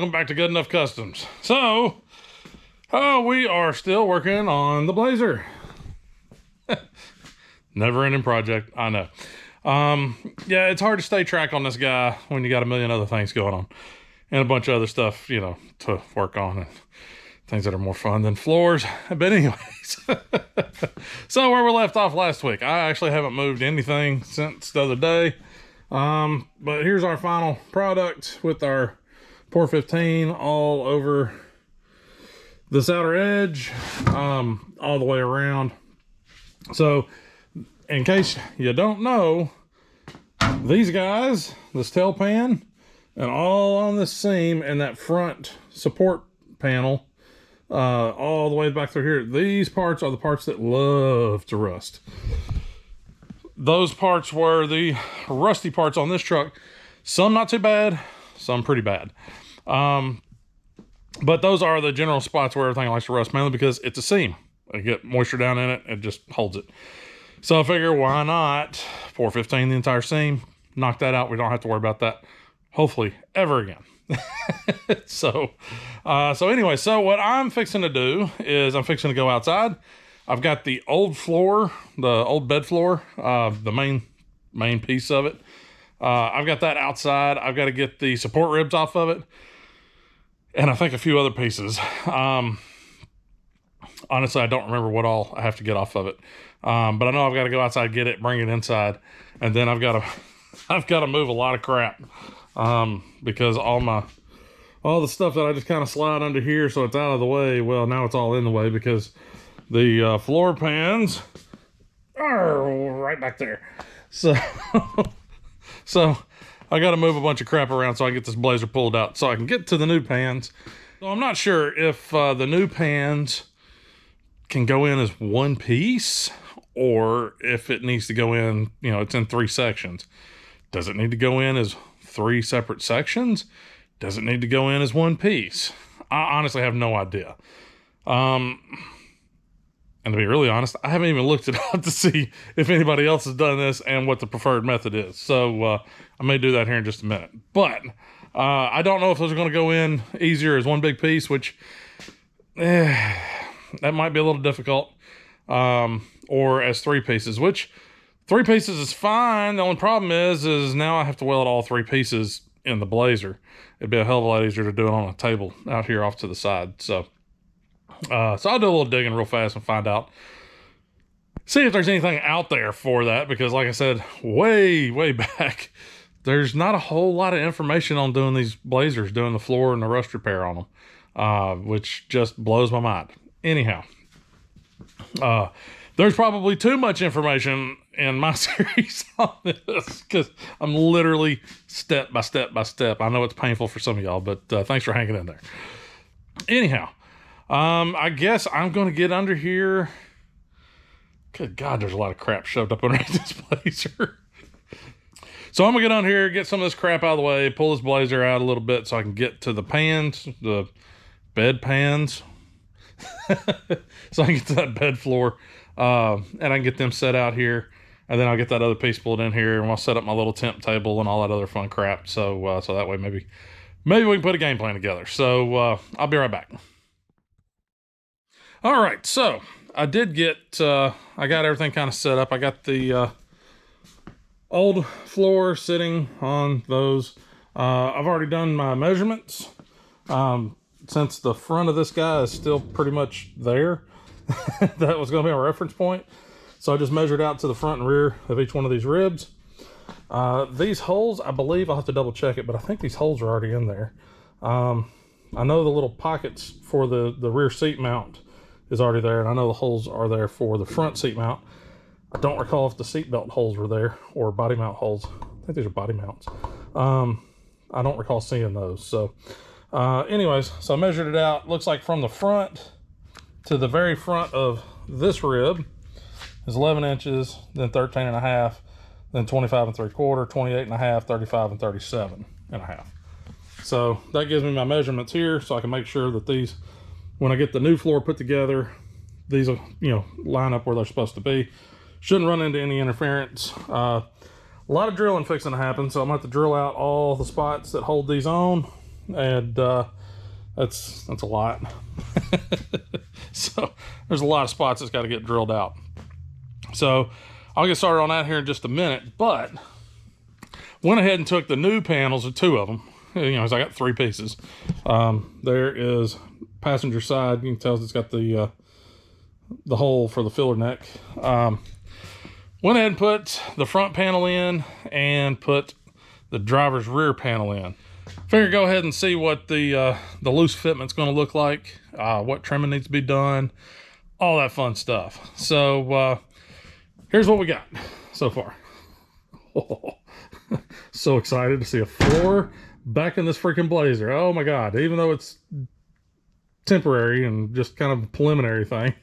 welcome back to Good Enough Customs. So, we are still working on the Blazer. Never-ending project, I know. Yeah, it's hard to stay track on this guy when you got a million other things going on. And a bunch of other stuff, you know, to work on and things that are more fun than floors. But anyways, so where we left off last week, I actually haven't moved anything since the other day. But here's our final product with our pour 15 all over this outer edge, all the way around. So in case you don't know, these guys, this tail pan and all on this seam and that front support panel, all the way back through here, these parts are the parts that love to rust. Those parts were the rusty parts on this truck. Some not too bad, some pretty bad. But those are the general spots where everything likes to rust, mainly because it's a seam. I get moisture down in it, it just holds it. So I figure, why not pour 15 the entire seam, knock that out. We don't have to worry about that, hopefully, ever again. So anyway, so what I'm fixing to do is I'm fixing to go outside. I've got the old floor, the old bed floor, the main piece of it. I've got that outside. I've got to get the support ribs off of it, and I think a few other pieces. Honestly, I don't remember what all I have to get off of it. But I know I've got to go outside, get it, bring it inside, and then I've got to move a lot of crap, because all the stuff that I just kind of slide under here so it's out of the way, well, now it's all in the way because the floor pans are right back there. So so I got to move a bunch of crap around so I can get this Blazer pulled out so I can get to the new pans. So I'm not sure if the new pans can go in as one piece or if it needs to go in, you know, it's in 3 sections. Does it need to go in as 3 separate sections? Does it need to go in as one piece? I honestly have no idea. And to be really honest, I haven't even looked it up to see if anybody else has done this and what the preferred method is. So I may do that here in just a minute. But I don't know if those are going to go in easier as one big piece, which that might be a little difficult, or as 3 pieces, which 3 pieces is fine. The only problem is now I have to weld all 3 pieces in the Blazer. It'd be a hell of a lot easier to do it on a table out here off to the side. So I'll do a little digging real fast and find out, see if there's anything out there for that, because like I said, way back, there's not a whole lot of information on doing these Blazers, doing the floor and the rust repair on them, which just blows my mind. Anyhow, there's probably too much information in my series on this, because I'm literally step by step by step. I know it's painful for some of y'all, but thanks for hanging in there. Anyhow, I guess I'm going to get under here. Good God, there's a lot of crap shoved up underneath this Blazer. So I'm going to get on here, get some of this crap out of the way, pull this Blazer out a little bit so I can get to the pans, the bed pans. So I can get to that bed floor, and I can get them set out here, and then I'll get that other piece pulled in here, and I'll set up my little temp table and all that other fun crap. So that way maybe we can put a game plan together. So I'll be right back. All right, so I did get, I got everything kind of set up. I got the old floor sitting on those. I've already done my measurements. Since the front of this guy is still pretty much there, that was going to be a reference point. So I just measured out to the front and rear of each one of these ribs. These holes, I believe, I'll have to double check it, but I think these holes are already in there. I know the little pockets for the rear seat mount is already there, and I know the holes are there for the front seat mount. I don't recall if the seat belt holes were there or body mount holes. I think these are body mounts. I don't recall seeing those. So anyways, so I measured it out. Looks like from the front to the very front of this rib is 11 inches, then 13 and a half, then 25 and 3/4, 28 and a half, 35 and 37 and a half. So that gives me my measurements here, so I can make sure that these, when I get the new floor put together, these will, you know, line up where they're supposed to be. Shouldn't run into any interference. A lot of drilling fixing to happen, so I'm going to have to drill out all the spots that hold these on, and that's a lot. So there's a lot of spots that's got to get drilled out. So I'll get started on that here in just a minute, but went ahead and took the new panels, or 2 of them, you know, so I got 3 pieces. There is passenger side. You can tell it's got the hole for the filler neck. Went ahead and put the front panel in and put the driver's rear panel in. Figure go ahead and see what the loose fitment's going to look like, what trimming needs to be done, all that fun stuff. So here's what we got so far. Oh, so excited to see a floor back in this freaking Blazer. Oh my God, even though it's temporary and just kind of a preliminary thing,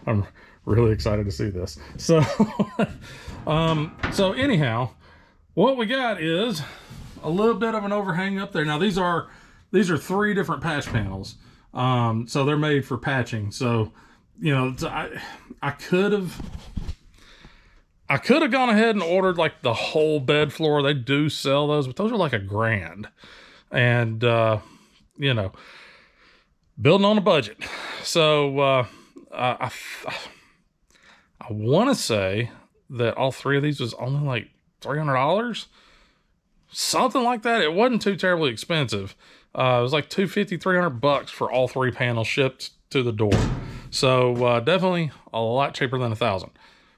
I'm really excited to see this. So so anyhow, what we got is a little bit of an overhang up there. Now these are 3 different patch panels, so they're made for patching. So you know, I could have gone ahead and ordered like the whole bed floor. They do sell those, but those are like $1,000, and you know, building on a budget. So I want to say that all 3 of these was only like $300, something like that. It wasn't too terribly expensive. It was like $250, $300 for all 3 panels shipped to the door. So definitely a lot cheaper than $1,000.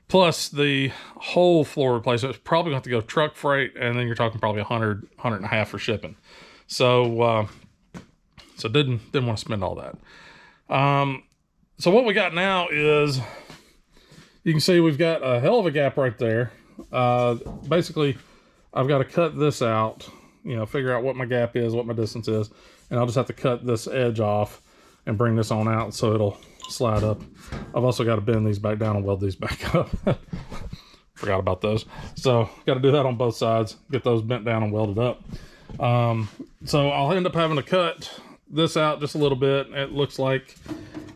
Plus the whole floor replacement is probably going to have to go truck freight, and then you're talking probably $100, $150 for shipping. So so didn't want to spend all that. So what we got now is, you can see we've got a hell of a gap right there. Basically, I've got to cut this out, you know, figure out what my gap is, what my distance is, and I'll just have to cut this edge off and bring this on out so it'll slide up. I've also got to bend these back down and weld these back up. Forgot about those. So got to do that on both sides, get those bent down and welded up. So I'll end up having to cut this out just a little bit. It looks like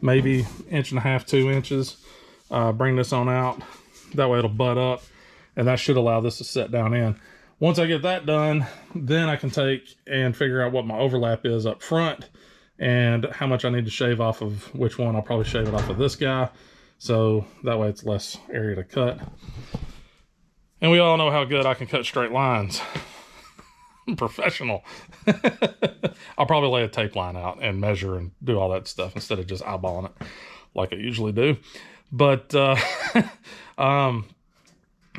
maybe 1.5 to 2 inches. Bring this on out. That way it'll butt up, and that should allow this to set down in. Once I get that done, then I can take and figure out what my overlap is up front and how much I need to shave off of which one. I'll probably shave it off of this guy, so that way it's less area to cut. And we all know how good I can cut straight lines. I'm professional. I'll probably lay a tape line out and measure and do all that stuff instead of just eyeballing it like I usually do. But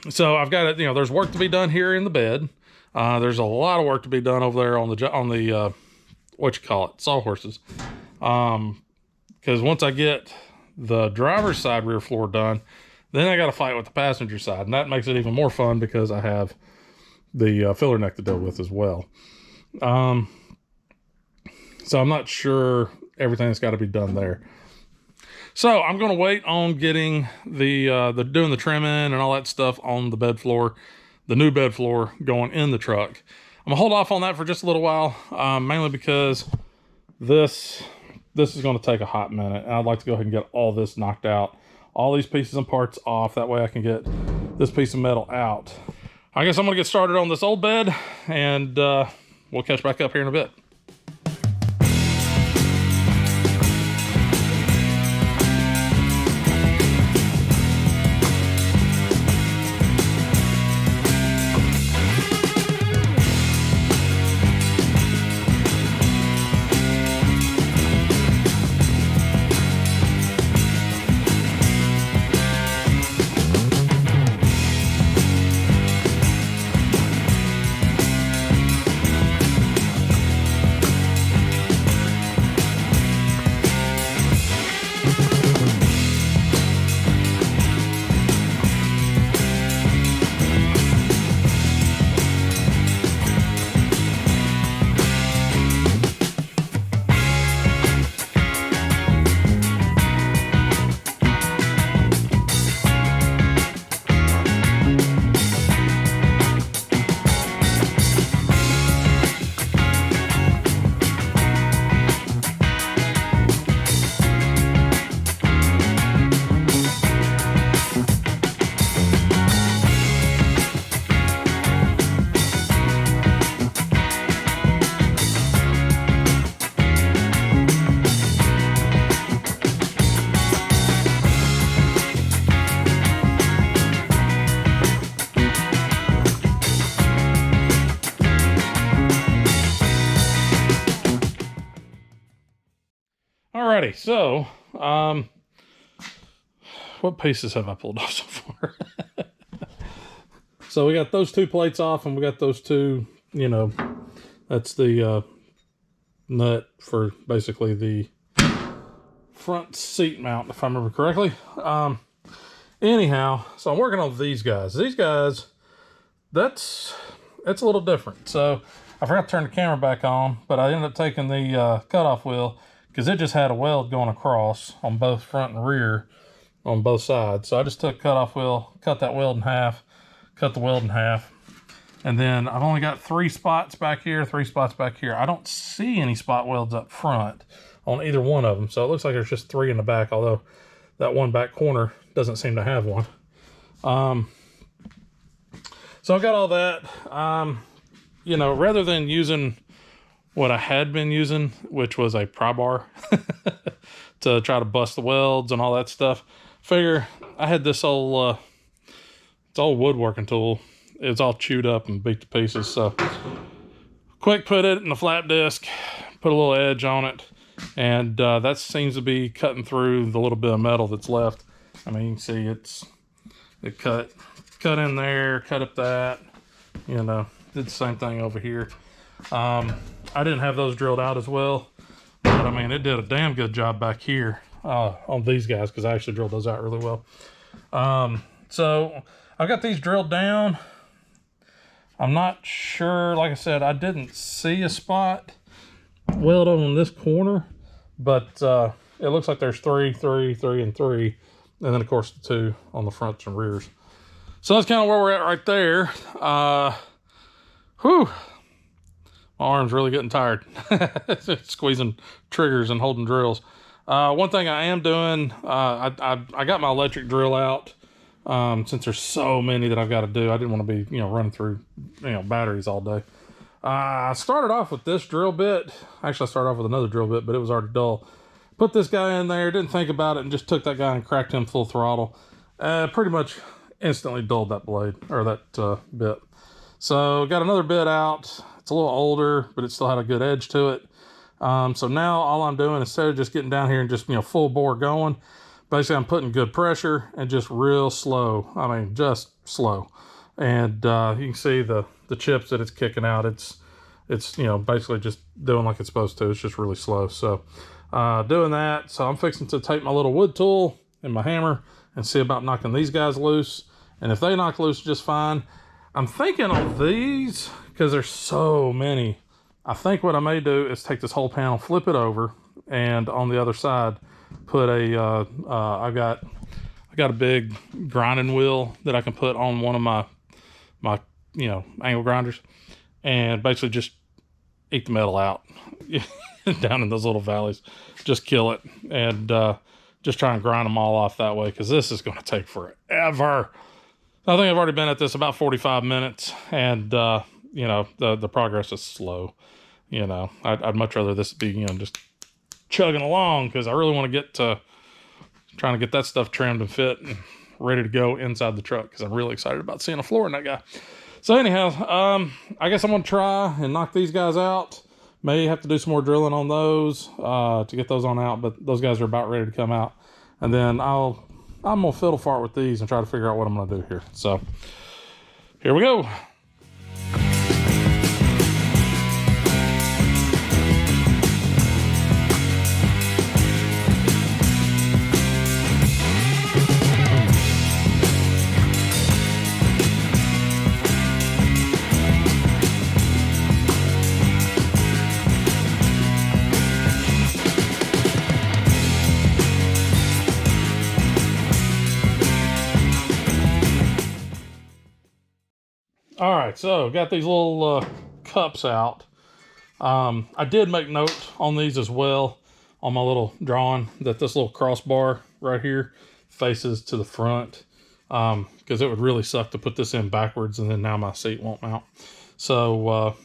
so I've got it, you know, there's work to be done here in the bed. There's a lot of work to be done over there on the what you call it, sawhorses. Because once I get the driver's side rear floor done, then I got to fight with the passenger side, and that makes it even more fun because I have the filler neck to deal with as well. So I'm not sure everything that's got to be done there. So I'm going to wait on getting the doing the trimming and all that stuff on the bed floor, the new bed floor going in the truck. I'm gonna hold off on that for just a little while, mainly because this is going to take a hot minute, and I'd like to go ahead and get all this knocked out, all these pieces and parts off. That way I can get this piece of metal out. I guess I'm gonna get started on this old bed, and we'll catch back up here in a bit. Alrighty, so what pieces have I pulled off so far? So we got those two plates off, and we got those two, you know, that's the nut for basically the front seat mount, if I remember correctly. Anyhow, so I'm working on these guys. These guys, that's a little different. So I forgot to turn the camera back on, but I ended up taking the cutoff wheel because it just had a weld going across on both front and rear on both sides. So I just took cutoff wheel, cut that weld in half, cut the weld in half. And then I've only got 3 spots back here, 3 spots back here. I don't see any spot welds up front on either one of them. So it looks like there's just 3 in the back, although that one back corner doesn't seem to have one. So I got all that. You know, rather than using what I had been using, which was a pry bar to try to bust the welds and all that stuff, figure I had this old, it's all woodworking tool. It's all chewed up and beat to pieces. So quick put it in the flap disc, put a little edge on it, and that seems to be cutting through the little bit of metal that's left. I mean, you can see it cut in there, cut up that, you know, did the same thing over here. I didn't have those drilled out as well, but I mean, it did a damn good job back here on these guys, because I actually drilled those out really well. So I got these drilled down. I'm not sure, like I said, I didn't see a spot weld on this corner, but it looks like there's 3, 3, 3, and 3, and then of course the 2 on the fronts and rears. So that's kind of where we're at right there. Whew, my arm's really getting tired squeezing triggers and holding drills. One thing I am doing, I got my electric drill out. Since there's so many that I've got to do, I didn't want to be, you know, running through, you know, batteries all day. I started off with this drill bit. Actually, I started off with another drill bit, but it was already dull. Put this guy in there, didn't think about it, and just took that guy and cracked him full throttle. Pretty much instantly dulled that blade, or that bit. So got another bit out. It's a little older, but it still had a good edge to it. So now all I'm doing, instead of just getting down here and just, you know, full bore going, basically I'm putting good pressure and just real slow. I mean, just slow. And you can see the chips that it's kicking out. It's you know, basically just doing like it's supposed to. It's just really slow. So doing that. So I'm fixing to take my little wood tool and my hammer and see about knocking these guys loose. And if they knock loose just fine, I'm thinking on these, because there's so many, I think what I may do is take this whole panel, flip it over, and on the other side put a I got a big grinding wheel that I can put on one of my you know, angle grinders, and basically just eat the metal out down in those little valleys, just kill it, and just try and grind them all off that way, because this is going to take forever. I think I've already been at this about 45 minutes, and you know, the progress is slow. You know, I'd much rather this be, you know, just chugging along, because I really want to get to trying to get that stuff trimmed and fit and ready to go inside the truck, because I'm really excited about seeing a floor in that guy. So anyhow, I guess I'm going to try and knock these guys out. May have to do some more drilling on those to get those on out, but those guys are about ready to come out. And then I'm going to fiddle fart with these and try to figure out what I'm going to do here. So here we go. All right, so got these little cups out. I did make note on these as well on my little drawing that this little crossbar right here faces to the front, because it would really suck to put this in backwards and then now my seat won't mount. So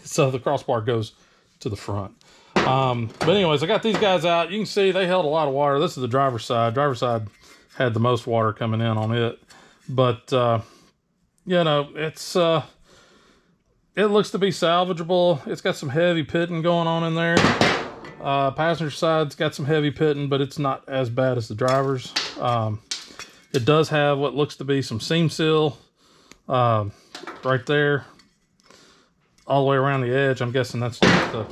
so the crossbar goes to the front. But anyways, I got these guys out. You can see they held a lot of water. This is the driver's side. Driver's side had the most water coming in on it, but you know, it's it looks to be salvageable. It's got some heavy pitting going on in there. Passenger side's got some heavy pitting, but it's not as bad as the driver's. It does have what looks to be some seam seal right there, all the way around the edge. I'm guessing that's just to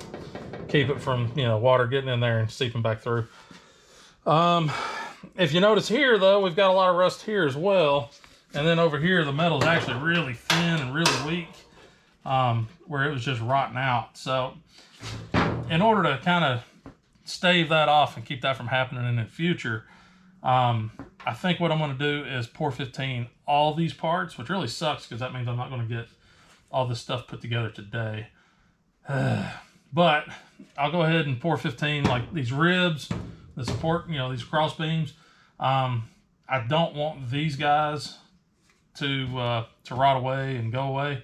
keep it from, you know, water getting in there and seeping back through. If you notice here, though, we've got a lot of rust here as well. And then over here, the metal is actually really thin and really weak, where it was just rotting out. So in order to kind of stave that off and keep that from happening in the future, I think what I'm going to do is pour 15 all these parts, which really sucks because that means I'm not going to get all this stuff put together today. But I'll go ahead and pour 15, like these ribs, the support, you know, these cross beams. I don't want these guys to rot away and go away.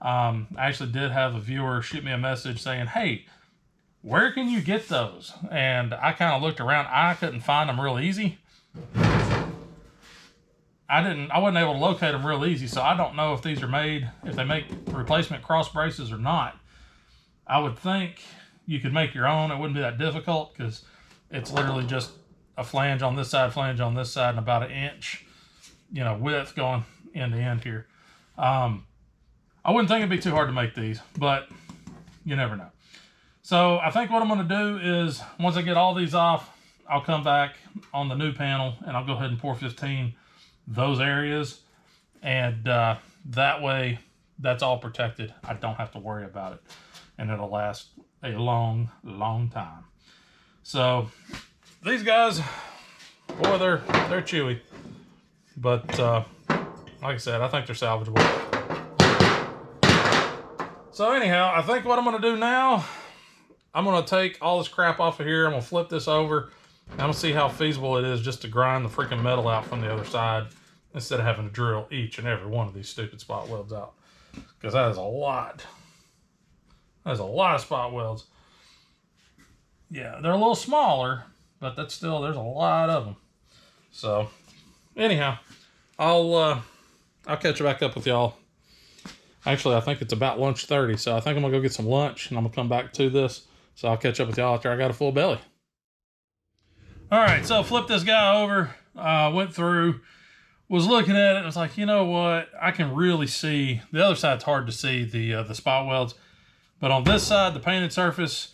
I actually did have a viewer shoot me a message saying, hey, where can you get those? And I kind of looked around. I couldn't find them real easy. I wasn't able to locate them real easy, so I don't know if these are made, if they make replacement cross braces or not. I would think you could make your own. It wouldn't be that difficult because it's literally just a flange on this side, and about an inch, you know, width going end to end here. I wouldn't think it'd be too hard to make these, but you never know. So I think what I'm going to do is, once I get all these off, I'll come back on the new panel and I'll go ahead and pour 15 those areas, and that way that's all protected. I don't have to worry about it, and it'll last a long time. So these guys, boy, they're chewy, but like I said, I think they're salvageable. So anyhow, I think what I'm going to do now, I'm going to take all this crap off of here. I'm going to flip this over. I'm going to see how feasible it is just to grind the freaking metal out from the other side instead of having to drill each and every one of these stupid spot welds out. Because that is a lot. That is a lot of spot welds. Yeah, they're a little smaller, but that's still, there's a lot of them. So anyhow, I'll catch you back up with y'all. Actually, I think it's about lunch 30, so I think I'm going to go get some lunch, and I'm going to come back to this. So I'll catch up with y'all after I got a full belly. All right, so flip this guy over, went through, was looking at it, and was like, you know what? I can really see, the other side's hard to see, the spot welds. But on this side, the painted surface,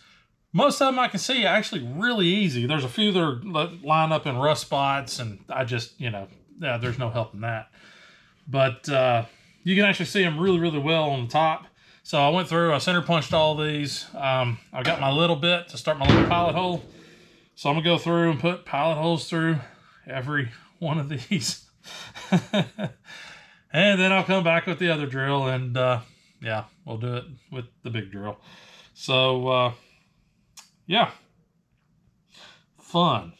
most of them I can see actually really easy. There's a few that are lined up in rust spots, and I just, you know, yeah, there's no helping that. But you can actually see them really, really well on the top. So I went through, I center punched all these. I got my little bit to start my little pilot hole. So I'm gonna go through and put pilot holes through every one of these. And then I'll come back with the other drill, and yeah, we'll do it with the big drill. So yeah, fun.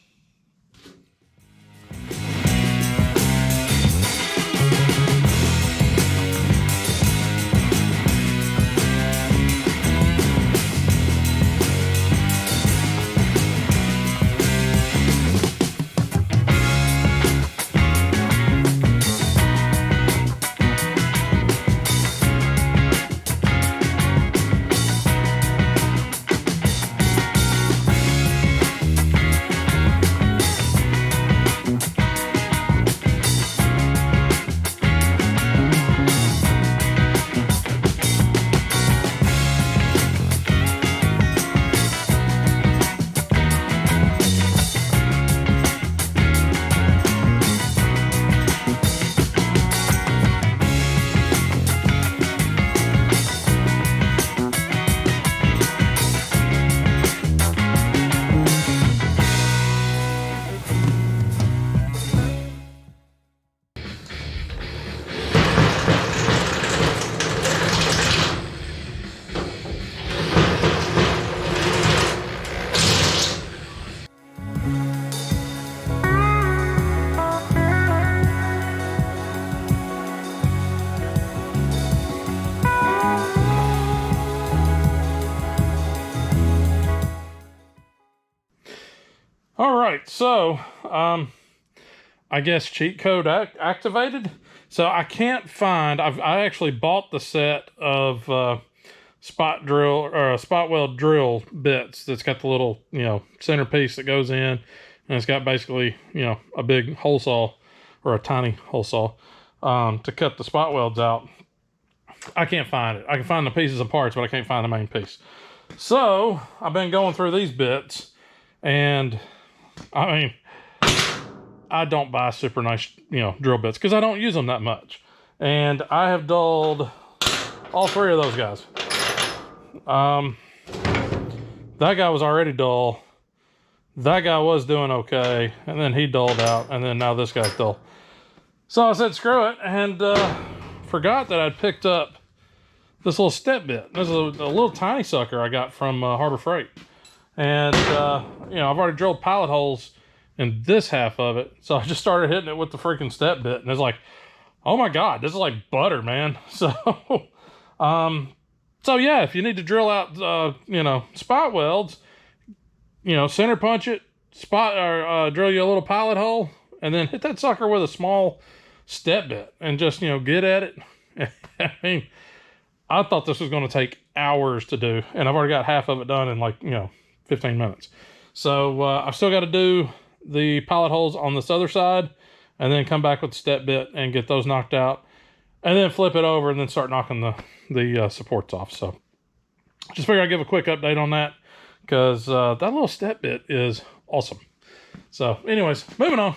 All right, so I guess cheat code activated. So I can't find, I actually bought the set of spot drill or spot weld drill bits that's got the little, you know, centerpiece that goes in, and it's got basically, you know, a big hole saw or a tiny hole saw to cut the spot welds out. I can't find it. I can find the pieces and parts, but I can't find the main piece. So I've been going through these bits, and I mean, I don't buy super nice, you know, drill bits because I don't use them that much. And I have dulled all three of those guys. That guy was already dull. That guy was doing okay, and then he dulled out, and then now this guy's dull. So I said, screw it, and forgot that I'd picked up this little step bit. This is a little tiny sucker I got from Harbor Freight. And, you know, I've already drilled pilot holes in this half of it. So I just started hitting it with the freaking step bit. And it's like, oh my God, this is like butter, man. So, so yeah, if you need to drill out, you know, spot welds, you know, center punch it, spot or drill you a little pilot hole, and then hit that sucker with a small step bit and just, you know, get at it. I mean, I thought this was going to take hours to do, and I've already got half of it done in like, you know, 15 minutes. So I've still got to do the pilot holes on this other side, and then come back with the step bit and get those knocked out, and then flip it over and then start knocking the supports off. So just figure I'd give a quick update on that, because that little step bit is awesome. So anyways, moving on.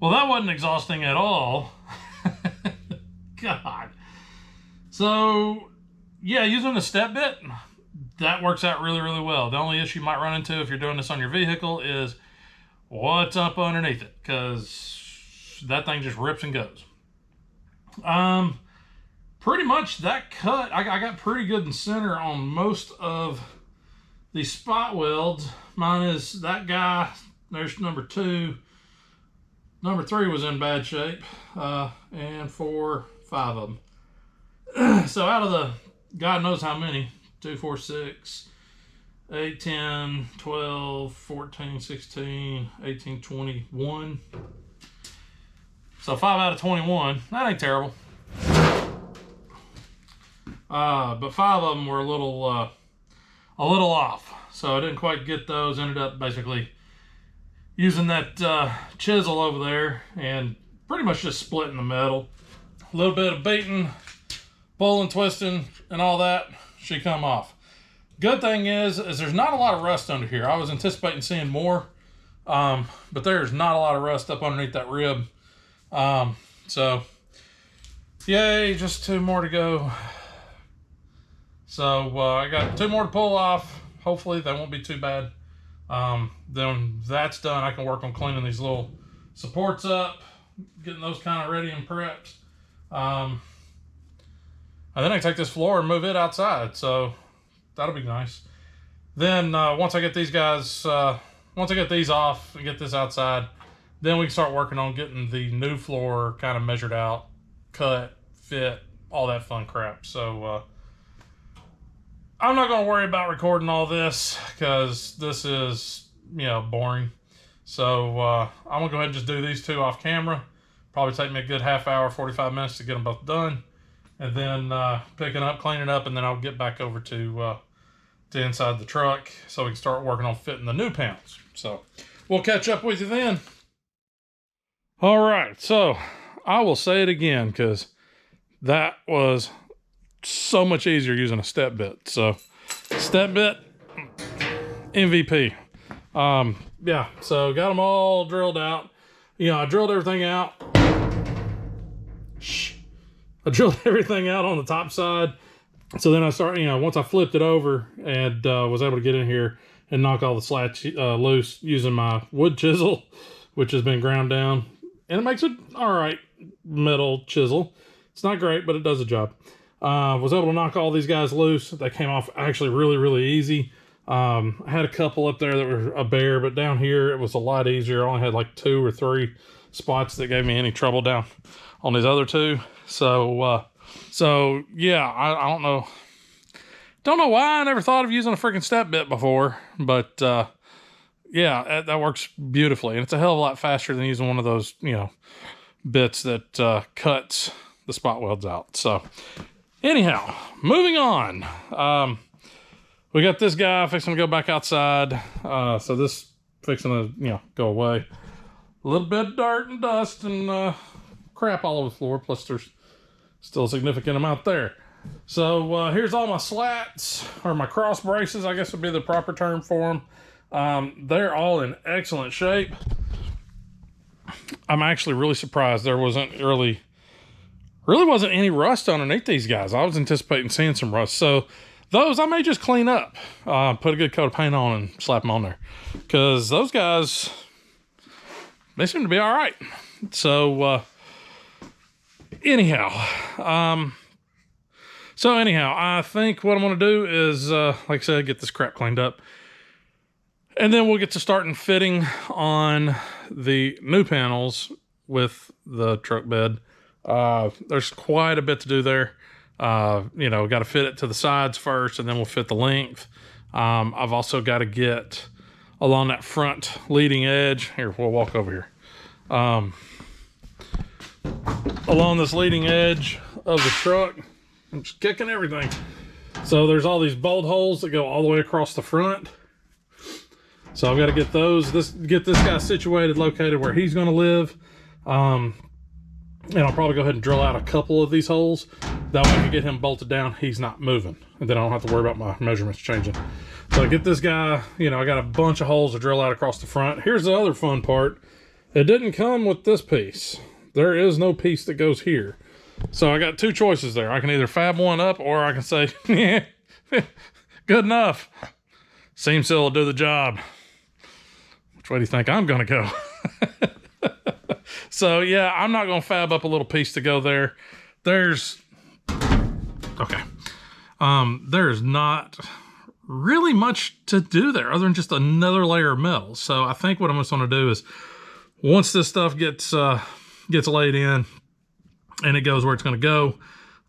Well, that wasn't exhausting at all. God. So, yeah, using the step bit, that works out really, really well. The only issue you might run into if you're doing this on your vehicle is what's up underneath it, because that thing just rips and goes. Pretty much that cut, I got pretty good in center on most of the spot welds. Mine is that guy. There's number 2. Number 3 was in bad shape, and 4, 5 of them. So out of the, God knows how many, 2, 4, 6, 8, 10, 12, 14, 16, 18, 21. So 5 out of 21, that ain't terrible. But 5 of them were a little off. So I didn't quite get those, ended up basically using that chisel over there and pretty much just splitting the metal. A little bit of beating, pulling, twisting, and all that should come off. Good thing is there's not a lot of rust under here. I was anticipating seeing more, but there's not a lot of rust up underneath that rib. So, yay, just 2 more to go. So I got 2 more to pull off. Hopefully they won't be too bad. Then that's done, I can work on cleaning these little supports up, getting those kind of ready and prepped. And then I can take this floor and move it outside, so that'll be nice. Then once I get these guys, once I get these off and get this outside, then we can start working on getting the new floor kind of measured out, cut, fit, all that fun crap. So I'm not going to worry about recording all this because this is, you know, boring. So I'm going to go ahead and just do these 2 off camera. Probably take me a good half hour, 45 minutes to get them both done. And then pick it up, clean it up, and then I'll get back over to inside the truck so we can start working on fitting the new panels. So we'll catch up with you then. All right, so I will say it again because that was so much easier using a step bit. So step bit, MVP. Yeah, so got them all drilled out. You know, I drilled everything out. I drilled everything out on the top side. So then I started, you know, once I flipped it over and was able to get in here and knock all the slats loose using my wood chisel, which has been ground down. And it makes it all right metal chisel. It's not great, but it does the job. Was able to knock all these guys loose. They came off actually really, really easy. I had a couple up there that were a bear, but down here it was a lot easier. I only had like 2 or 3 spots that gave me any trouble down on these other 2. So yeah, I don't know. Don't know why I never thought of using a freaking step bit before, but yeah, that works beautifully. And it's a hell of a lot faster than using one of those, you know, bits that cuts the spot welds out. So anyhow, moving on. We got this guy fixing to go back outside. So this fixing to, you know, go away. A little bit of dirt and dust and crap all over the floor. Plus there's still a significant amount there. So here's all my slats, or my cross braces, I guess would be the proper term for them. They're all in excellent shape. I'm actually really surprised there wasn't really wasn't any rust underneath these guys. I was anticipating seeing some rust. So those I may just clean up, put a good coat of paint on and slap them on there. Because those guys, they seem to be all right. So anyhow, I think what I'm going to do is, like I said, get this crap cleaned up. And then we'll get to starting fitting on the new panels with the truck bed. There's quite a bit to do there. You know, got to fit it to the sides first, and then we'll fit the length. I've also got to get along that front leading edge. Here, we'll walk over here. Along this leading edge of the truck. I'm just kicking everything. So there's all these bolt holes that go all the way across the front. So I've got to get those, get this guy situated, located where he's going to live. And I'll probably go ahead and drill out a couple of these holes. That way I can get him bolted down, he's not moving. And then I don't have to worry about my measurements changing. So I get this guy, you know, I got a bunch of holes to drill out across the front. Here's the other fun part. It didn't come with this piece. There is no piece that goes here. So I got 2 choices there. I can either fab one up, or I can say, yeah, good enough. Seam seal will do the job. Which way do you think I'm going to go? So yeah, I'm not going to fab up a little piece to go there. There's not really much to do there other than just another layer of metal. So I think what I'm just going to do is, once this stuff gets laid in and it goes where it's going to go,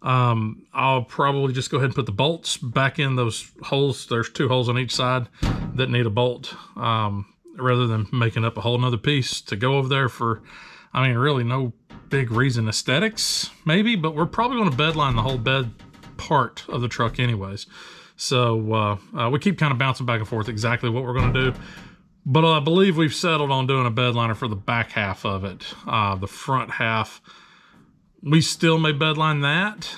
I'll probably just go ahead and put the bolts back in those holes. There's 2 holes on each side that need a bolt, rather than making up a whole nother piece to go over there for, I mean, really no big reason. Aesthetics, maybe, but we're probably going to bedline the whole bed part of the truck anyways. So we keep kind of bouncing back and forth exactly what we're going to do. But I believe we've settled on doing a bedliner for the back half of it. The front half, we still may bedline that,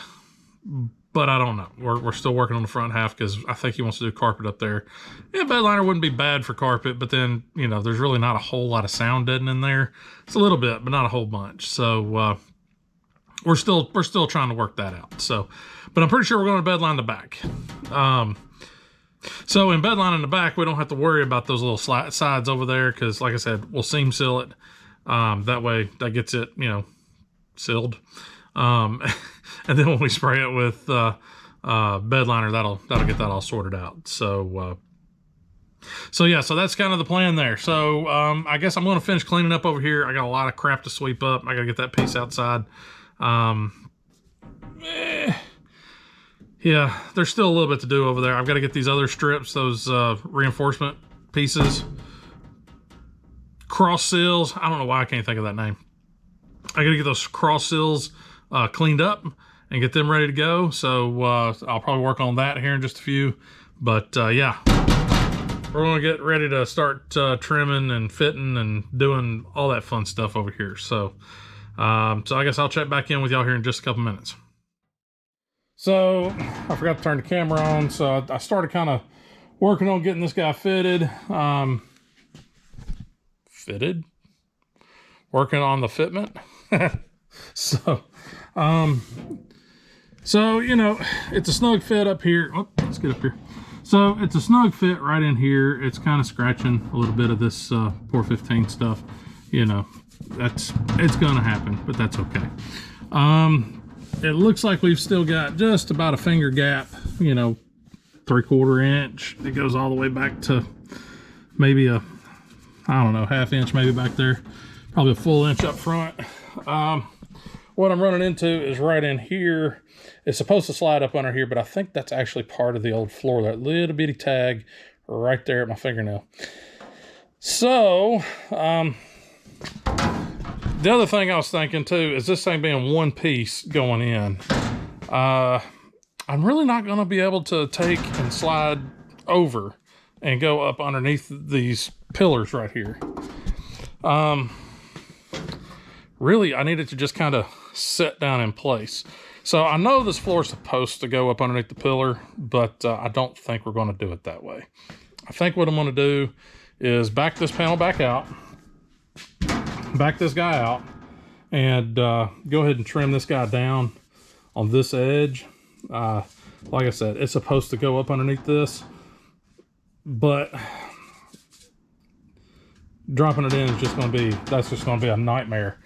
but I don't know. We're still working on the front half because I think he wants to do carpet up there. Yeah, bedliner wouldn't be bad for carpet, but then, you know, there's really not a whole lot of sound deadening there. It's a little bit, but not a whole bunch. So we're still trying to work that out. So, but I'm pretty sure we're going to bedline the back. So in bedlining the back, we don't have to worry about those little sides over there because, like I said, we'll seam seal it. That way, that gets it, you know, sealed. And then when we spray it with bedliner, that'll get that all sorted out. So yeah, so that's kind of the plan there. So I guess I'm going to finish cleaning up over here. I got a lot of crap to sweep up. I got to get that piece outside. Yeah, there's still a little bit to do over there. I've got to get these other strips, those reinforcement pieces, cross seals. I don't know why I can't think of that name. I got to get those cross seals cleaned up and get them ready to go. So I'll probably work on that here in just a few. But yeah, we're going to get ready to start trimming and fitting and doing all that fun stuff over here. So I guess I'll check back in with y'all here in just a couple minutes. So I forgot to turn the camera on, so I started kind of working on getting this guy fitted. Working on the fitment. So you know, it's a snug fit up here. Oh, let's get up here. So it's a snug fit right in here. It's kind of scratching a little bit of this 415 stuff. You know, it's gonna happen, but that's okay. it looks like we've still got just about a finger gap, you know, 3/4 inch. It goes all the way back to maybe a, I don't know, 1/2 inch maybe back there. Probably a full inch up front. What I'm running into is right in here. It's supposed to slide up under here, but I think that's actually part of the old floor. That little bitty tag right there at my fingernail. So, the other thing I was thinking too is this thing being one piece going in. I'm really not going to be able to take and slide over and go up underneath these pillars right here. Really, I need it to just kind of sit down in place. So I know this floor is supposed to go up underneath the pillar, but I don't think we're going to do it that way. I think what I'm going to do is back this panel back out, back this guy out, and go ahead and trim this guy down on this edge. Like I said, it's supposed to go up underneath this, but dropping it in is just going to be, that's just going to be a nightmare,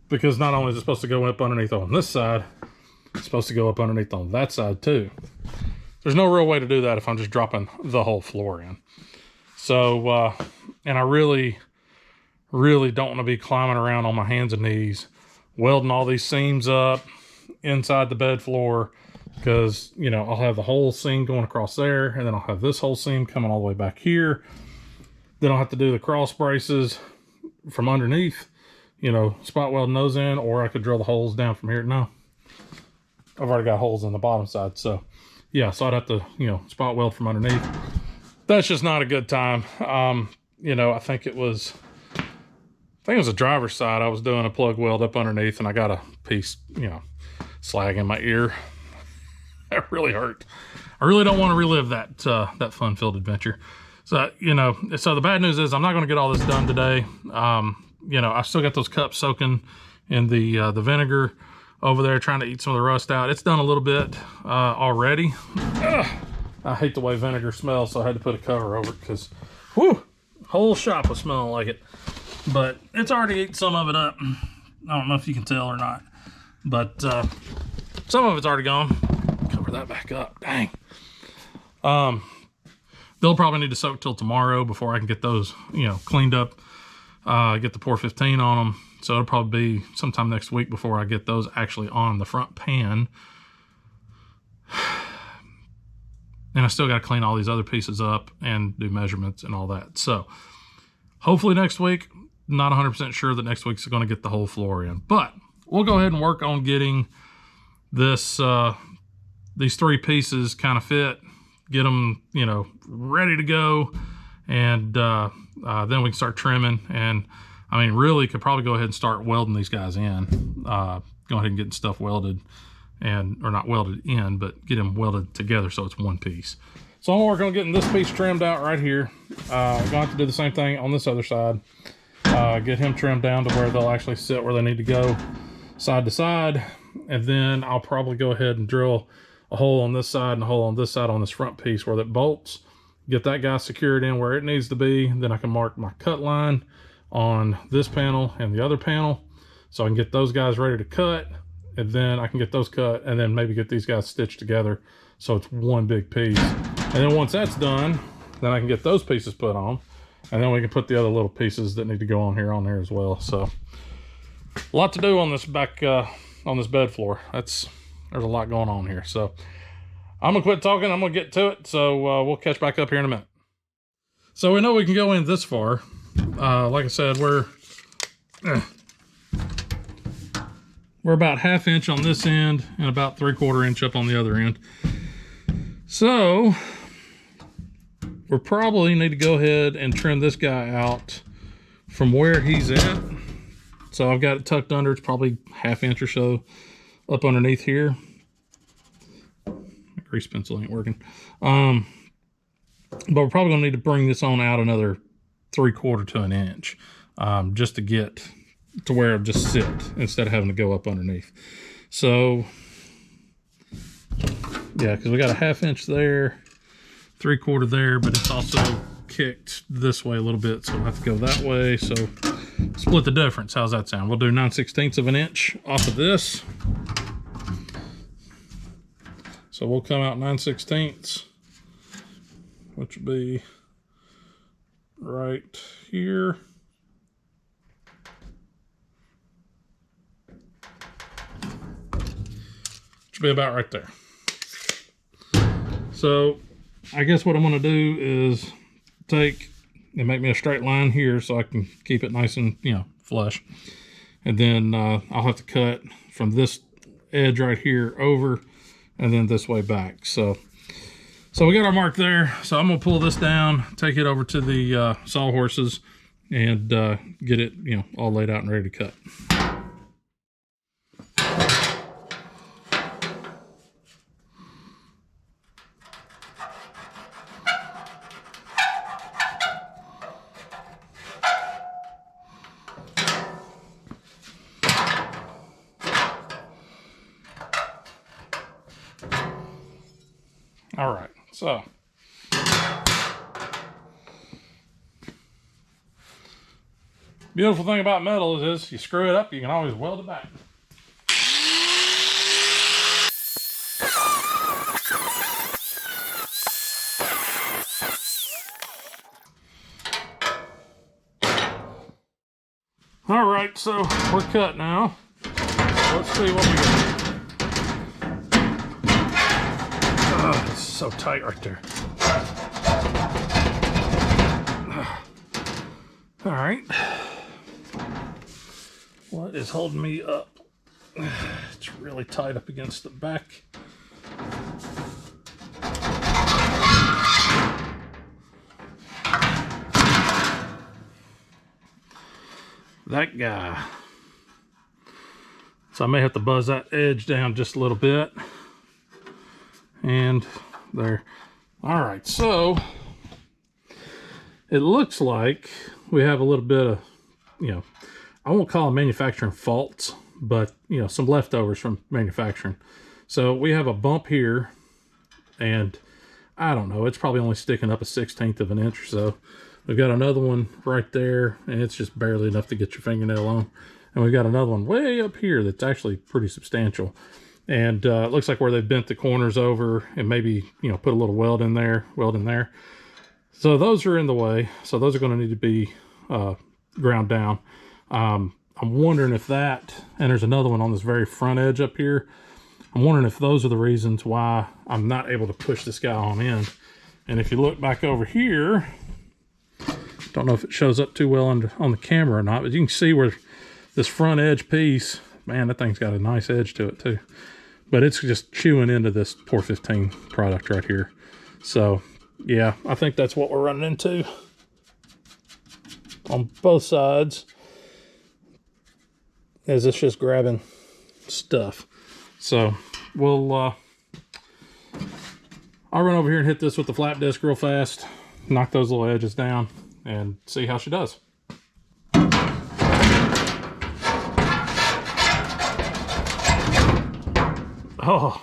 because not only is it supposed to go up underneath on this side, it's supposed to go up underneath on that side too. There's no real way to do that if I'm just dropping the whole floor in. So, and I really don't want to be climbing around on my hands and knees, welding all these seams up inside the bed floor, because, you know, I'll have the whole seam going across there, and then I'll have this whole seam coming all the way back here. Then I'll have to do the cross braces from underneath, you know, spot welding those in, or I could drill the holes down from here. No, I've already got holes in the bottom side. So yeah, so I'd have to, you know, spot weld from underneath. That's just not a good time. You know, I think it was a driver's side. I was doing a plug weld up underneath, and I got a piece, you know, slag in my ear. That really hurt. I really don't want to relive that that fun-filled adventure. So, you know, so the bad news is I'm not going to get all this done today. You know, I still got those cups soaking in the vinegar over there, trying to eat some of the rust out. It's done a little bit already. Ugh, I hate the way vinegar smells, so I had to put a cover over it, because, whew, whole shop was smelling like it. But it's already ate some of it up. I don't know if you can tell or not, but some of it's already gone. Cover that back up. Dang. They'll probably need to soak till tomorrow before I can get those, you know, cleaned up. Get the pour 15 on them. So it'll probably be sometime next week before I get those actually on the front pan. And I still got to clean all these other pieces up and do measurements and all that. So hopefully next week. Not 100% sure that next week's going to get the whole floor in, but we'll go ahead and work on getting this these three pieces kind of fit, get them, you know, ready to go, and then we can start trimming. And I mean, really could probably go ahead and start welding these guys in. Go ahead and get stuff welded, or not welded in, but get them welded together so it's one piece. So I'm working on getting this piece trimmed out right here. I'm going to have to do the same thing on this other side. Get him trimmed down to where they'll actually sit where they need to go, side to side. And then I'll probably go ahead and drill a hole on this side and a hole on this side on this front piece where that bolts. Get that guy secured in where it needs to be. Then I can mark my cut line on this panel and the other panel, so I can get those guys ready to cut. And then I can get those cut, and then maybe get these guys stitched together so it's one big piece. And then once that's done, then I can get those pieces put on. And then we can put the other little pieces that need to go on there as well. So a lot to do on this back, on this bed floor. There's a lot going on here. So I'm gonna quit talking. I'm gonna get to it. So we'll catch back up here in a minute. So we know we can go in this far. Like I said, we're about 1/2 inch on this end and about 3/4 inch up on the other end. So we probably need to go ahead and trim this guy out from where he's at. So I've got it tucked under. It's probably 1/2 inch or so up underneath here. My grease pencil ain't working. But we're probably gonna need to bring this on out another 3/4 to an inch, just to get to where it'll just sit instead of having to go up underneath. So yeah, because we got a 1/2 inch there, 3/4 there, but it's also kicked this way a little bit, so we'll have to go that way. So split the difference. How's that sound? We'll do 9/16 of an inch off of this. So we'll come out 9/16, which would be right here. Should be about right there. So I guess what I'm going to do is take and make me a straight line here so I can keep it nice and, you know, flush. And then I'll have to cut from this edge right here over and then this way back. So we got our mark there. So I'm going to pull this down, take it over to the sawhorses, and get it, you know, all laid out and ready to cut. All right, so beautiful thing about metal is you screw it up, you can always weld it back. All right, so we're cut now. Let's see what we got. Oh, it's so tight right there. All right. What is holding me up? It's really tight up against the back. That guy. So I may have to buzz that edge down just a little bit. And there. All right, so it looks like we have a little bit of, you know, I won't call them manufacturing faults, but, you know, some leftovers from manufacturing. So we have a bump here, and I don't know, it's probably only sticking up 1/16 of an inch or so. We've got another one right there, and it's just barely enough to get your fingernail on. And we've got another one way up here that's actually pretty substantial. And it looks like where they've bent the corners over and maybe, you know, put a little weld in there. So those are in the way. So those are going to need to be ground down. I'm wondering if that, and there's another one on this very front edge up here. I'm wondering if those are the reasons why I'm not able to push this guy on in. And if you look back over here, don't know if it shows up too well on the camera or not, but you can see where this front edge piece, man, that thing's got a nice edge to it too. But it's just chewing into this 415 product right here. So yeah, I think that's what we're running into on both sides. Is it's just grabbing stuff. So we'll I'll run over here and hit this with the flat disc real fast, knock those little edges down, and see how she does. Oh,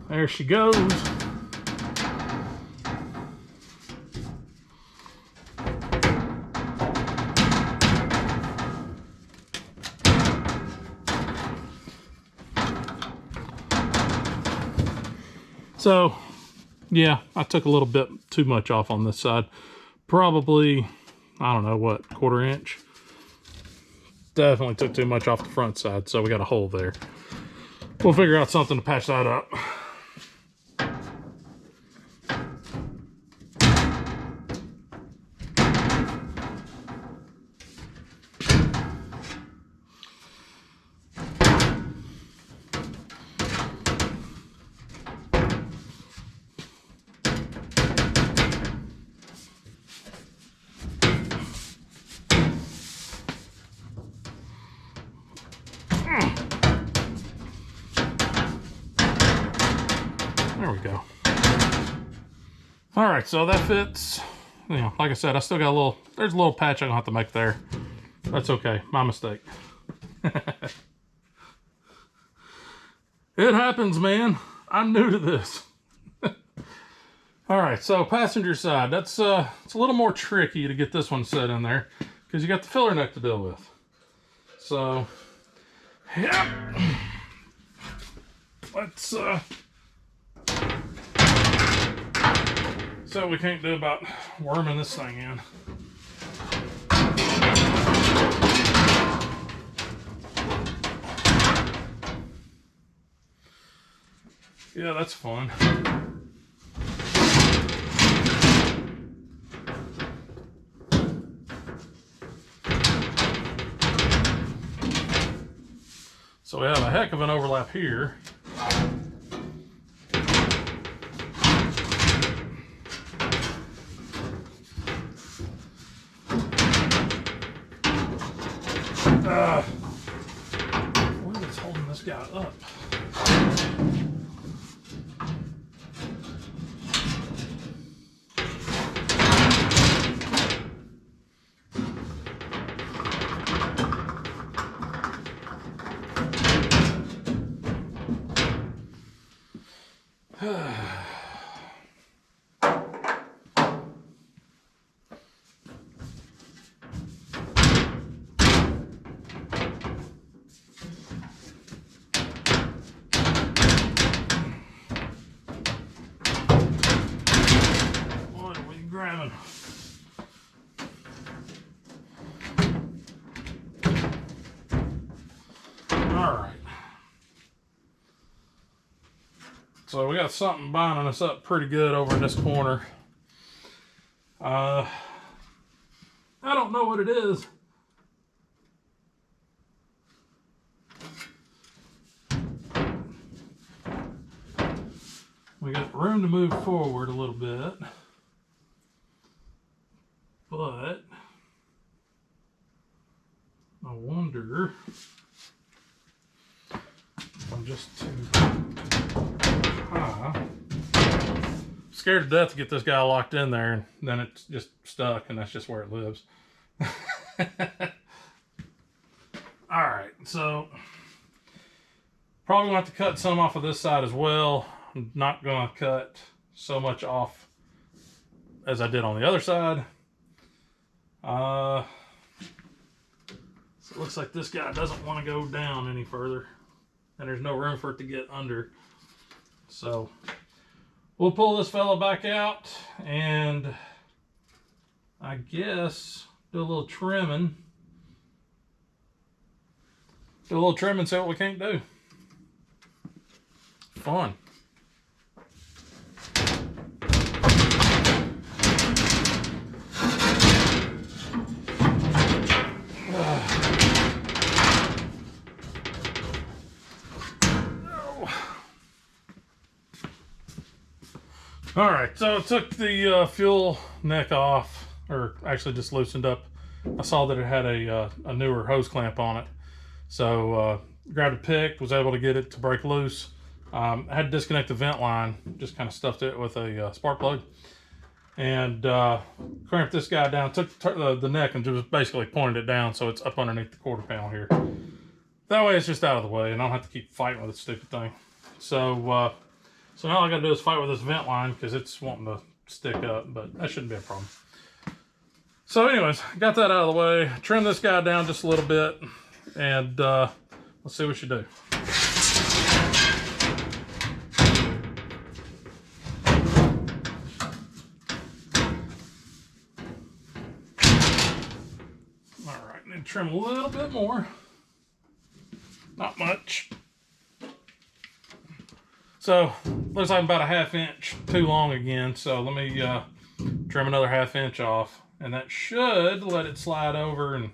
there she goes. So, yeah, I took a little bit too much off on this side. Probably, I don't know, what, 1/4 inch? Definitely took too much off the front side, so we got a hole there. We'll figure out something to patch that up. There we go. All right, so that fits. You know, like I said, I still got a little, there's a little patch I'm gonna have to make there. That's okay, my mistake. It happens, man. I'm new to this. All right, so passenger side, that's it's a little more tricky to get this one set in there because you got the filler neck to deal with. So, yeah. Let's So we can't do about worming this thing in. Yeah, that's fun. So we have a heck of an overlap here. What is holding this guy up? What are we grabbing? All right. So we got something binding us up pretty good over in this corner. I don't know what it is. We got room to move forward a little bit, but I wonder if I'm just too high. Scared to death to get this guy locked in there, and then it's just stuck, and that's just where it lives. All right, so probably gonna have to cut some off of this side as well. I'm not gonna cut so much off as I did on the other side. So it looks like this guy doesn't want to go down any further, and there's no room for it to get under. So we'll pull this fella back out and I guess do a little trimming. Do a little trimming, see what we can't do. Fun. All right, so I took the fuel neck off, or actually just loosened up. I saw that it had a newer hose clamp on it. So grabbed a pick, was able to get it to break loose. I had to disconnect the vent line, just kind of stuffed it with a spark plug. And clamped this guy down, took the neck and just basically pointed it down so it's up underneath the quarter panel here. That way it's just out of the way and I don't have to keep fighting with this stupid thing. So so now all I gotta do is fight with this vent line because it's wanting to stick up, but that shouldn't be a problem. So anyways, got that out of the way, trim this guy down just a little bit, and let's see what you do. All right, need to trim a little bit more. Not much. So, looks like I'm about a ½ inch too long again, so let me trim another ½ inch off, and that should let it slide over and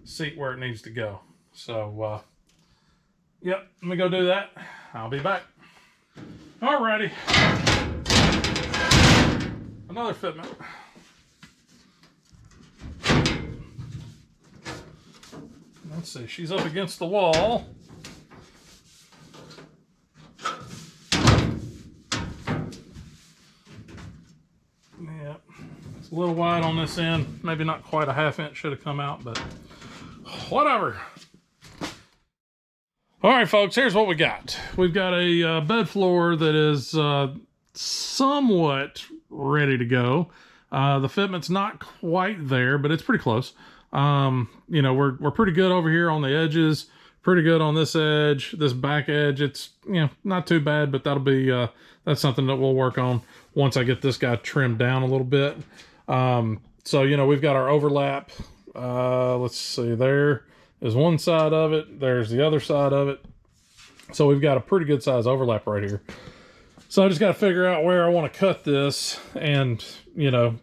seat where it needs to go. So, yep, let me go do that. I'll be back. Alrighty. Another fitment. Let's see, she's up against the wall. Yep, it's a little wide on this end. Maybe not quite a ½ inch should have come out, but whatever. All right, folks, here's what we got. We've got a bed floor that is somewhat ready to go. The fitment's not quite there, but it's pretty close. You know, we're pretty good over here on the edges. pretty good on this edge. This back edge, it's, you know, not too bad, but that'll be, that's something that we'll work on once I get this guy trimmed down a little bit. So, you know, we've got our overlap. Let's see, there is one side of it. There's the other side of it. So we've got a pretty good size overlap right here. So I just got to figure out where I want to cut this and, you know,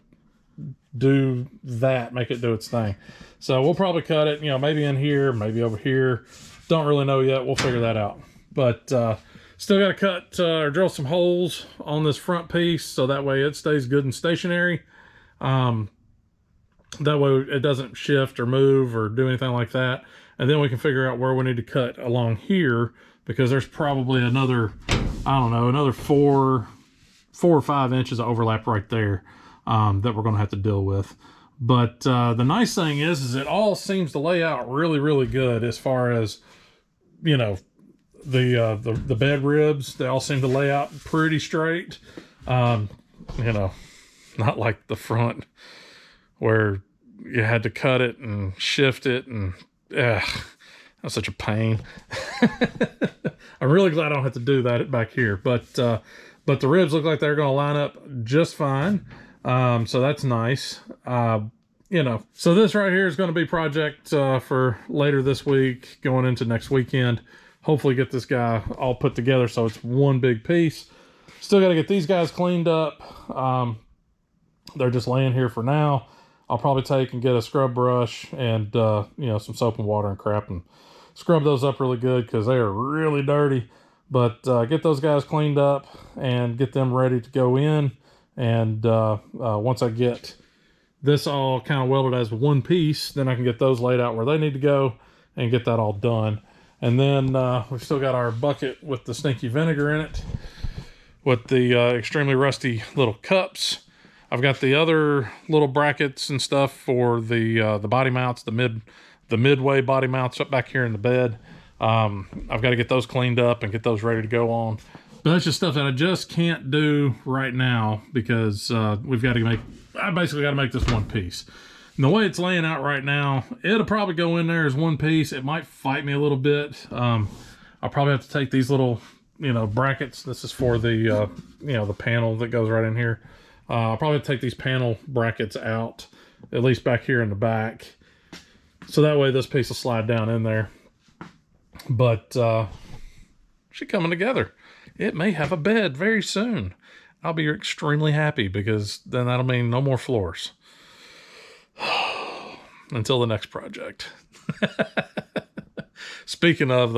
do that, make it do its thing. So we'll probably cut it, you know, maybe in here, maybe over here. Don't really know yet. We'll figure that out. But still got to cut or drill some holes on this front piece so that way it stays good and stationary. That way it doesn't shift or move or do anything like that. And then we can figure out where we need to cut along here, because there's probably another, I don't know, another 4 or 5 inches of overlap right there that we're going to have to deal with. But the nice thing is it all seems to lay out really, really good as far as, you know, the bed ribs. They all seem to lay out pretty straight. You know, not like the front where you had to cut it and shift it, and that's such a pain. I'm really glad I don't have to do that back here. But the ribs look like they're going to line up just fine. So that's nice. You know, so this right here is going to be project for later this week, going into next weekend. Hopefully get this guy all put together so it's one big piece. Still got to get these guys cleaned up. They're just laying here for now. I'll probably take and get a scrub brush and, you know, some soap and water and crap and scrub those up really good because they are really dirty. But get those guys cleaned up and get them ready to go in. And once I get this all kind of welded as one piece, then I can get those laid out where they need to go and get that all done. And then we've still got our bucket with the stinky vinegar in it with the extremely rusty little cups. I've got the other little brackets and stuff for the body mounts, the midway body mounts up back here in the bed. I've got to get those cleaned up and get those ready to go on. But that's just stuff that I just can't do right now because we've got to make, I basically got to make this one piece. And the way it's laying out right now, it'll probably go in there as one piece. It might fight me a little bit. I'll probably have to take these little, you know, brackets. This is for the, you know, the panel that goes right in here. I'll probably take these panel brackets out, at least back here in the back. So that way this piece will slide down in there. But she's coming together. It may have a bed very soon. I'll be extremely happy because then that'll mean no more floors. Until the next project. Speaking of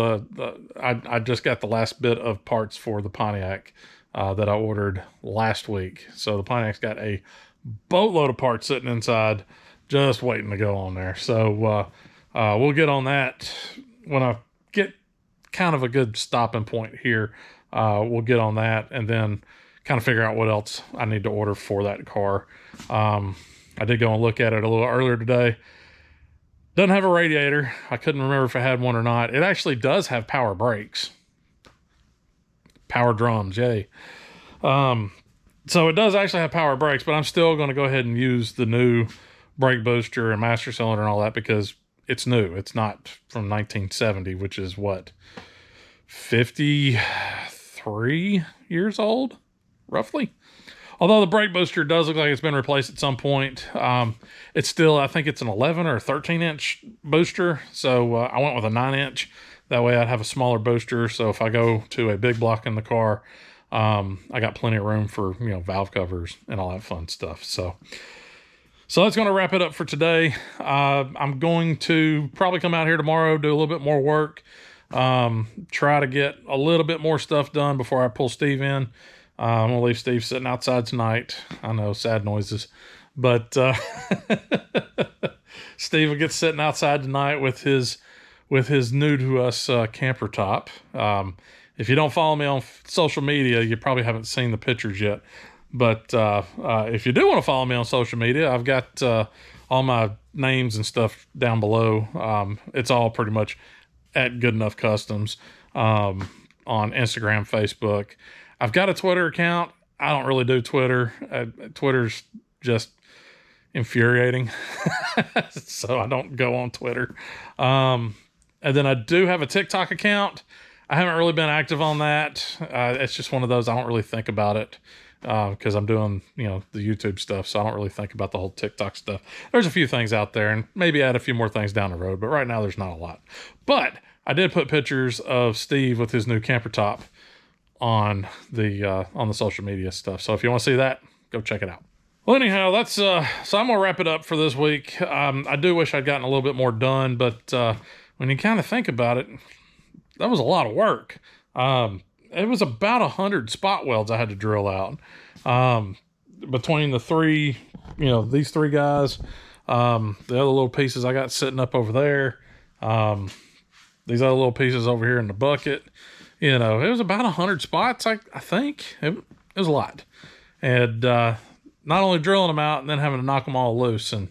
I just got the last bit of parts for the Pontiac that I ordered last week. So the Pontiac's got a boatload of parts sitting inside just waiting to go on there. So we'll get on that when I get kind of a good stopping point here. We'll get on that and then kind of figure out what else I need to order for that car. I did go and look at it a little earlier today. Doesn't have a radiator. I couldn't remember if it had one or not. It actually does have power brakes. Power drums, yay. So it does actually have power brakes, but I'm still going to go ahead and use the new brake booster and master cylinder and all that because it's new. It's not from 1970, which is what, 53 years old, roughly? Although the brake booster does look like it's been replaced at some point. It's still, I think it's an 11 or 13-inch booster. So I went with a 9-inch. That way I'd have a smaller booster. So if I go to a big block in the car, I got plenty of room for, you know, valve covers and all that fun stuff. So that's going to wrap it up for today. I'm going to probably come out here tomorrow, do a little bit more work. Try to get a little bit more stuff done before I pull Steve in. I'm going to leave Steve sitting outside tonight. I know, sad noises. But Steve will get sitting outside tonight with his new to us camper top. If you don't follow me on social media, you probably haven't seen the pictures yet. But if you do want to follow me on social media, I've got all my names and stuff down below. It's all pretty much at Good Enough Customs on Instagram, Facebook. I've got a Twitter account. I don't really do Twitter. Twitter's just infuriating. So I don't go on Twitter. And then I do have a TikTok account. I haven't really been active on that. It's just one of those, I don't really think about it because I'm doing, you know, the YouTube stuff. So I don't really think about the whole TikTok stuff. There's a few things out there and maybe add a few more things down the road. But right now there's not a lot. But I did put pictures of Steve with his new camper top on the social media stuff. So if you want to see that, go check it out. Well, anyhow, that's so I'm gonna wrap it up for this week. I do wish I'd gotten a little bit more done, but when you kind of think about it, that was a lot of work. It was about 100 spot welds I had to drill out between the three, you know, these three guys, the other little pieces I got sitting up over there, these other little pieces over here in the bucket. You know, it was about 100 spots. I think it was a lot, and not only drilling them out and then having to knock them all loose, and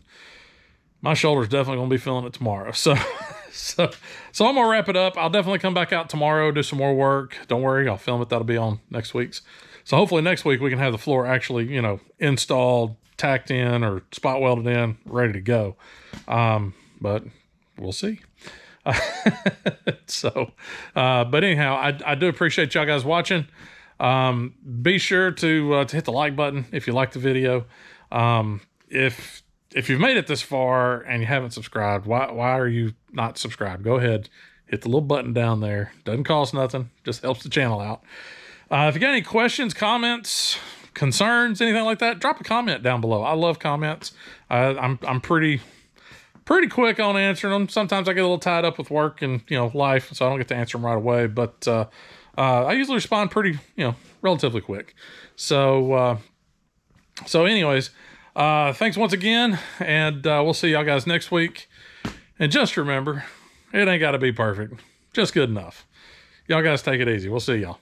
my shoulder's definitely gonna be feeling it tomorrow. So I'm gonna wrap it up. I'll definitely come back out tomorrow, do some more work. Don't worry, I'll film it. That'll be on next week's. So hopefully next week we can have the floor actually, you know, installed, tacked in, or spot welded in, ready to go. But we'll see. But anyhow, I do appreciate y'all guys watching. Be sure to hit the like button if you like the video. If you've made it this far and you haven't subscribed, why are you not subscribed? Go ahead, hit the little button down there. Doesn't cost nothing, just helps the channel out. If you got any questions, comments, concerns, anything like that, drop a comment down below. I love comments. I'm pretty quick on answering them. Sometimes I get a little tied up with work and, you know, life, so I don't get to answer them right away. But I usually respond pretty, you know, relatively quick. So anyways, thanks once again, and we'll see y'all guys next week. And just remember, it ain't got to be perfect, just good enough. Y'all guys take it easy. We'll see y'all.